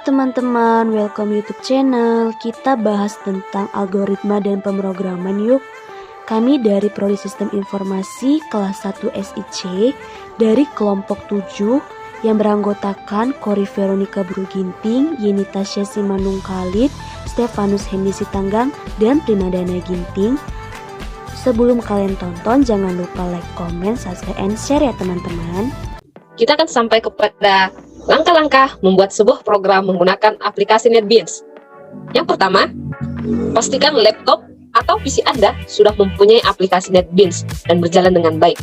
teman-teman, welcome YouTube channel. Kita bahas tentang algoritma dan pemrograman yuk. Kami dari Prodi Sistem Informasi kelas 1 SIC dari kelompok 7 yang beranggotakan Kori Veronica Bruginting, Yeni Tasya Simanung Khalid, Stefanus Hendy Sitanggang, dan Primadana Ginting. Sebelum kalian tonton, jangan lupa like, comment, subscribe, and share ya teman-teman. Kita akan sampai kepada langkah-langkah membuat sebuah program menggunakan aplikasi NetBeans. Yang pertama, pastikan laptop atau PC Anda sudah mempunyai aplikasi NetBeans dan berjalan dengan baik.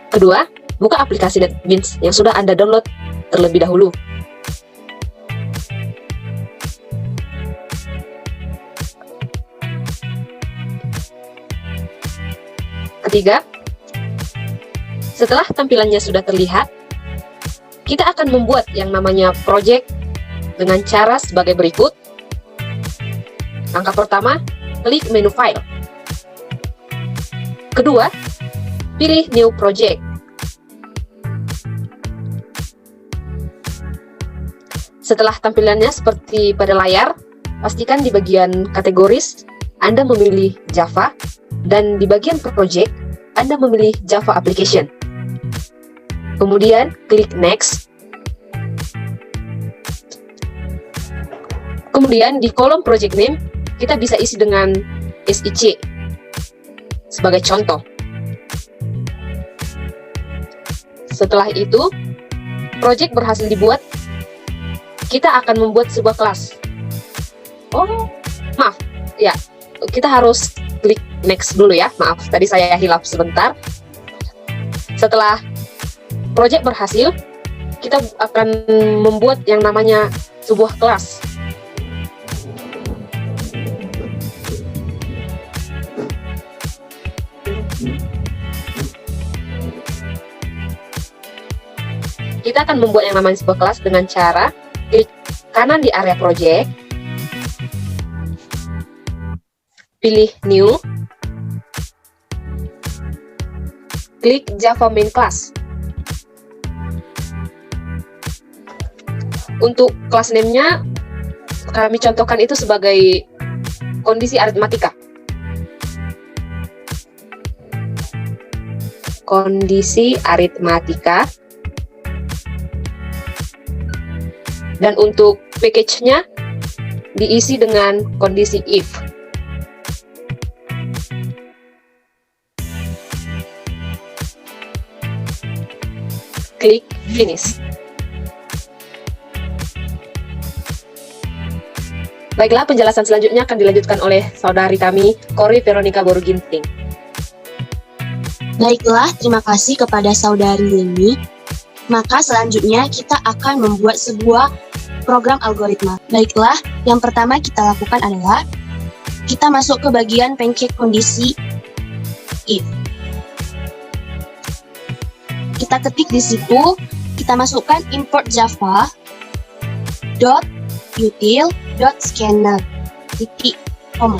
Kedua, buka aplikasi NetBeans yang sudah Anda download terlebih dahulu. Ketiga, setelah tampilannya sudah terlihat, kita akan membuat yang namanya project dengan cara sebagai berikut. Langkah pertama, klik menu file. Kedua, pilih new project. Setelah tampilannya seperti pada layar, pastikan di bagian kategoris Anda memilih Java, dan di bagian project Anda memilih Java application. Kemudian klik next. Kemudian di kolom project name kita bisa isi dengan SIC sebagai contoh. Setelah itu project berhasil dibuat, kita akan membuat sebuah kelas. Maaf ya, kita harus klik next dulu ya, maaf tadi saya hilap sebentar. Setelah project berhasil, kita akan membuat yang namanya sebuah kelas. Kita akan membuat yang namanya sebuah kelas dengan cara klik kanan di area project, pilih new, klik Java main class. Untuk kelas name-nya kami contohkan itu sebagai kondisi aritmatika. Kondisi aritmatika. Dan untuk package-nya diisi dengan kondisi if. Klik finish. Baiklah, penjelasan selanjutnya akan dilanjutkan oleh saudari kami, Kori Veronica Bruginting. Baiklah, terima kasih kepada saudari Leni. Maka selanjutnya kita akan membuat sebuah program algoritma. Baiklah, yang pertama kita lakukan adalah kita masuk ke bagian pancake kondisi if. Kita ketik di situ, kita masukkan import java .util.scanner titik koma.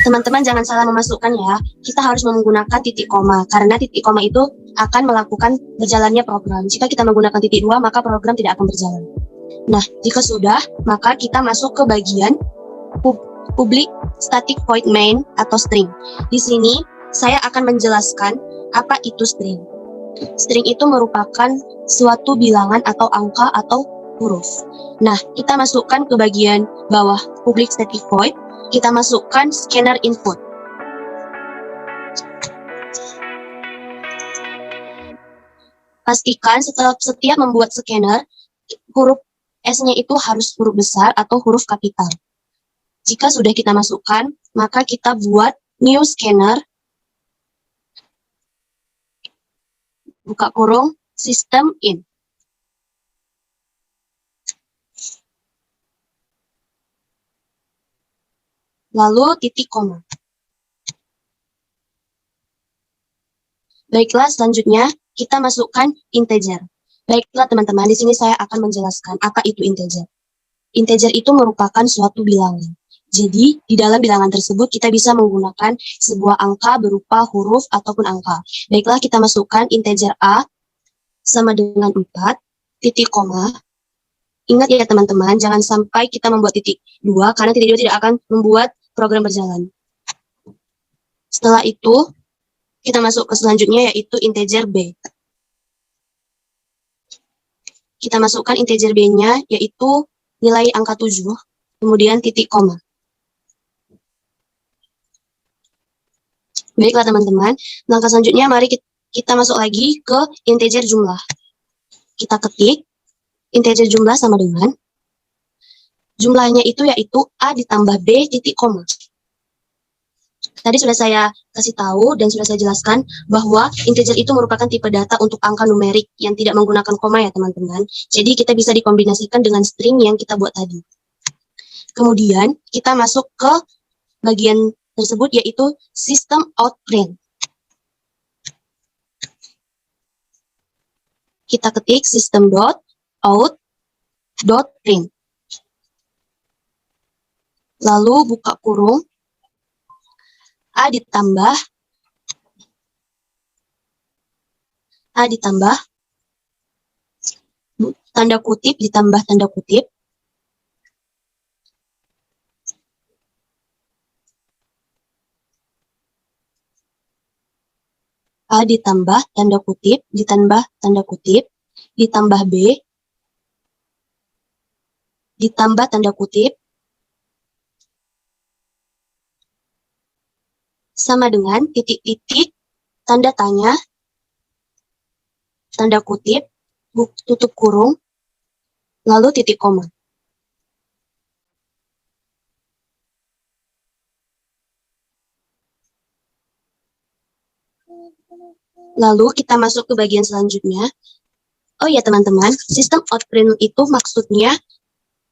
Teman-teman jangan salah memasukkan ya, kita harus menggunakan titik koma, karena titik koma itu akan melakukan berjalannya program. Jika kita menggunakan titik 2, maka program tidak akan berjalan. Nah, jika sudah, maka kita masuk ke bagian public static void main atau string. Di sini, saya akan menjelaskan apa itu string. String itu merupakan suatu bilangan atau angka atau huruf. Nah, kita masukkan ke bagian bawah public static void. Kita masukkan scanner input. Pastikan setelah setiap membuat scanner, huruf S-nya itu harus huruf besar atau huruf kapital. Jika sudah kita masukkan, maka kita buat new scanner, buka kurung, system in. Lalu titik koma. Baiklah, selanjutnya kita masukkan integer. Baiklah teman-teman, di sini saya akan menjelaskan apa itu integer. Integer itu merupakan suatu bilangan. Jadi, di dalam bilangan tersebut kita bisa menggunakan sebuah angka berupa huruf ataupun angka. Baiklah, kita masukkan integer A sama dengan 4, titik koma. Ingat ya teman-teman, jangan sampai kita membuat titik 2, karena titik 2 tidak akan membuat program berjalan. Setelah itu, kita masuk ke selanjutnya yaitu integer B. Kita masukkan integer B-nya yaitu nilai angka 7, kemudian titik koma. Baiklah teman-teman, langkah selanjutnya mari kita masuk lagi ke integer jumlah. Kita ketik integer jumlah sama dengan jumlahnya itu yaitu A ditambah B titik koma. Tadi sudah saya kasih tahu dan sudah saya jelaskan bahwa integer itu merupakan tipe data untuk angka numerik yang tidak menggunakan koma ya teman-teman. Jadi kita bisa dikombinasikan dengan string yang kita buat tadi. Kemudian kita masuk ke bagian tersebut yaitu system out print. Kita ketik system.out.print. Lalu buka kurung A ditambah tanda kutip ditambah tanda kutip A ditambah tanda kutip ditambah tanda kutip ditambah B ditambah tanda kutip sama dengan titik-titik, tanda tanya, tanda kutip, tutup kurung, lalu titik koma. Lalu kita masuk ke bagian selanjutnya. Oh ya teman-teman, sistem outprint itu maksudnya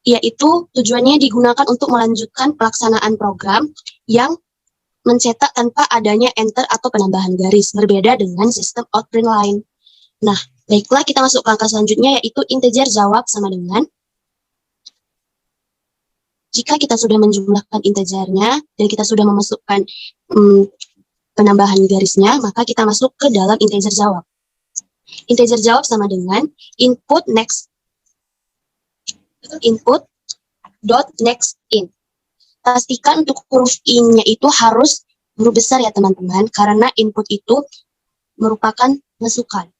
yaitu tujuannya digunakan untuk melanjutkan pelaksanaan program yang mencetak tanpa adanya enter atau penambahan garis, berbeda dengan sistem outprint lain. Nah, baiklah kita masuk ke angka selanjutnya yaitu integer jawab sama dengan jika kita sudah menjumlahkan integernya dan kita sudah memasukkan penambahan garisnya, maka kita masuk ke dalam integer jawab. Integer jawab sama dengan input dot next in. Pastikan untuk huruf in-nya itu harus huruf besar ya teman-teman, karena input itu merupakan masukan.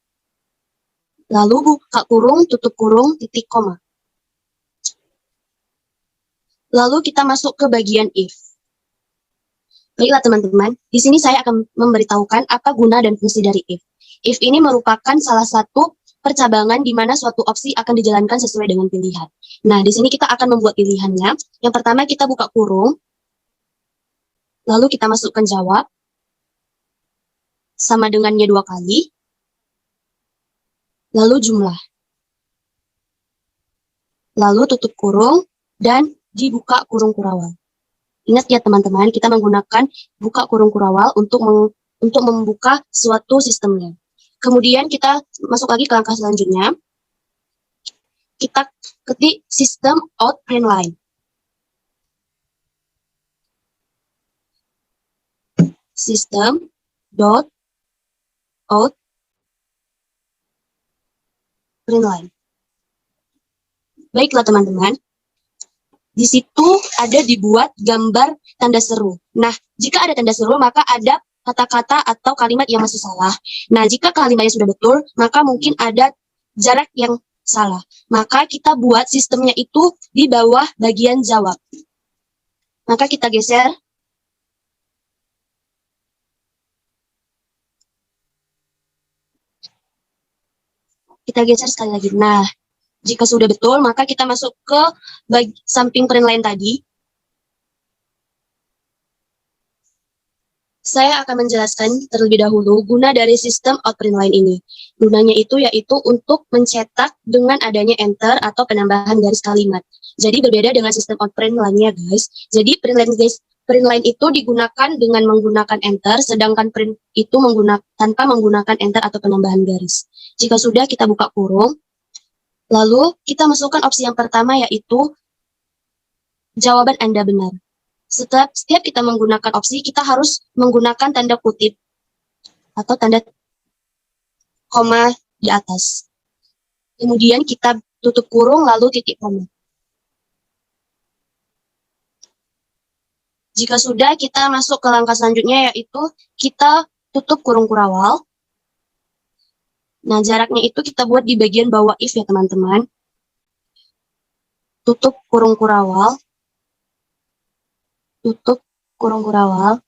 Lalu buka kurung, tutup kurung, titik koma. Lalu kita masuk ke bagian if. Baiklah teman-teman, di sini saya akan memberitahukan apa guna dan fungsi dari if. If ini merupakan salah satu percabangan di mana suatu opsi akan dijalankan sesuai dengan pilihan. Nah, di sini kita akan membuat pilihannya. Yang pertama kita buka kurung, lalu kita masukkan jawab, sama dengannya 2 kali, lalu jumlah. Lalu tutup kurung, dan dibuka kurung kurawal. Ingat ya teman-teman, kita menggunakan buka kurung kurawal untuk membuka suatu sistemnya. Kemudian kita masuk lagi ke langkah selanjutnya. Kita ketik system out print line. System dot out print line. Baiklah teman-teman. Di situ ada dibuat gambar tanda seru. Nah, jika ada tanda seru maka ada kata-kata atau kalimat yang masih salah. Nah, jika kalimatnya sudah betul, maka mungkin ada jarak yang salah. Maka kita buat sistemnya itu di bawah bagian jawab. Maka kita geser. Kita geser sekali lagi. Nah, jika sudah betul, maka kita masuk ke samping print line tadi. Saya akan menjelaskan terlebih dahulu guna dari sistem outprint line ini. Gunanya itu yaitu untuk mencetak dengan adanya enter atau penambahan garis kalimat. Jadi berbeda dengan sistem outprint line-nya guys. Jadi print line itu digunakan dengan menggunakan enter, sedangkan print itu tanpa menggunakan enter atau penambahan garis. Jika sudah, kita buka kurung. Lalu kita masukkan opsi yang pertama yaitu jawaban Anda benar. Setiap kita menggunakan opsi, kita harus menggunakan tanda kutip atau tanda koma di atas. Kemudian kita tutup kurung lalu titik koma. Jika sudah, kita masuk ke langkah selanjutnya, yaitu kita tutup kurung kurawal. Nah, jaraknya itu kita buat di bagian bawah if ya teman-teman. Tutup kurung kurawal. Tutup kurung kurawal.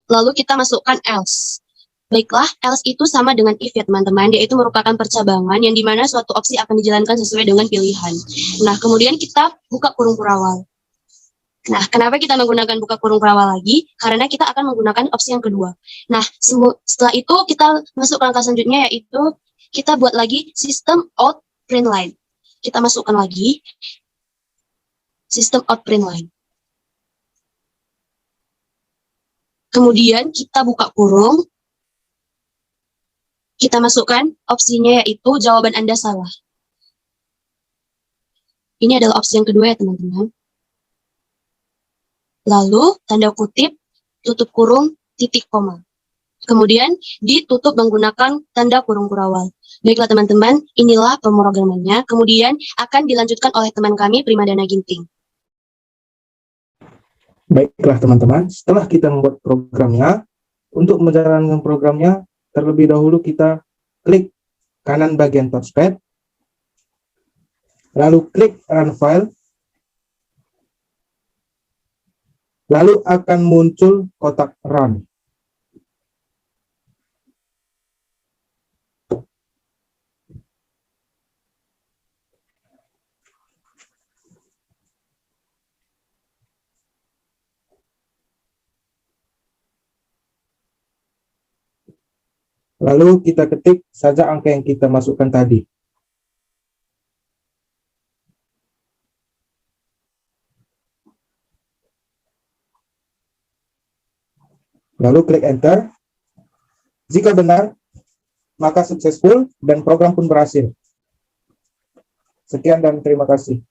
Lalu kita masukkan else. Baiklah, else itu sama dengan if ya teman-teman, yaitu merupakan percabangan yang dimana suatu opsi akan dijalankan sesuai dengan pilihan. Nah, kemudian kita buka kurung kurawal. Nah, kenapa kita menggunakan buka kurung kurawal lagi? Karena kita akan menggunakan opsi yang kedua. Nah, setelah itu kita masuk ke langkah selanjutnya, yaitu kita buat lagi sistem out print line. Kita masukkan lagi sistem out print line. Kemudian kita buka kurung. Kita masukkan opsinya, yaitu jawaban Anda salah. Ini adalah opsi yang kedua ya teman-teman. Lalu tanda kutip, tutup kurung, titik koma. Kemudian ditutup menggunakan tanda kurung kurawal. Baiklah teman-teman, inilah pemrogramannya. Kemudian akan dilanjutkan oleh teman kami, Primadana Ginting. Baiklah teman-teman, setelah kita membuat programnya, untuk menjalankan programnya, terlebih dahulu kita klik kanan bagian touchpad, lalu klik Run File, lalu akan muncul kotak Run. Lalu kita ketik saja angka yang kita masukkan tadi. Lalu klik Enter. Jika benar, maka successful dan program pun berhasil. Sekian dan terima kasih.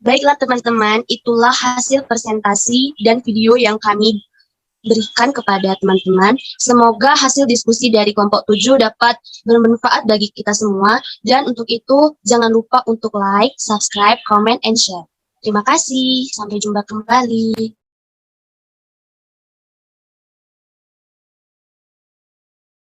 Baiklah teman-teman, itulah hasil presentasi dan video yang kami berikan kepada teman-teman. Semoga hasil diskusi dari kelompok 7 dapat bermanfaat bagi kita semua. Dan untuk itu, jangan lupa untuk like, subscribe, comment, and share. Terima kasih. Sampai jumpa kembali.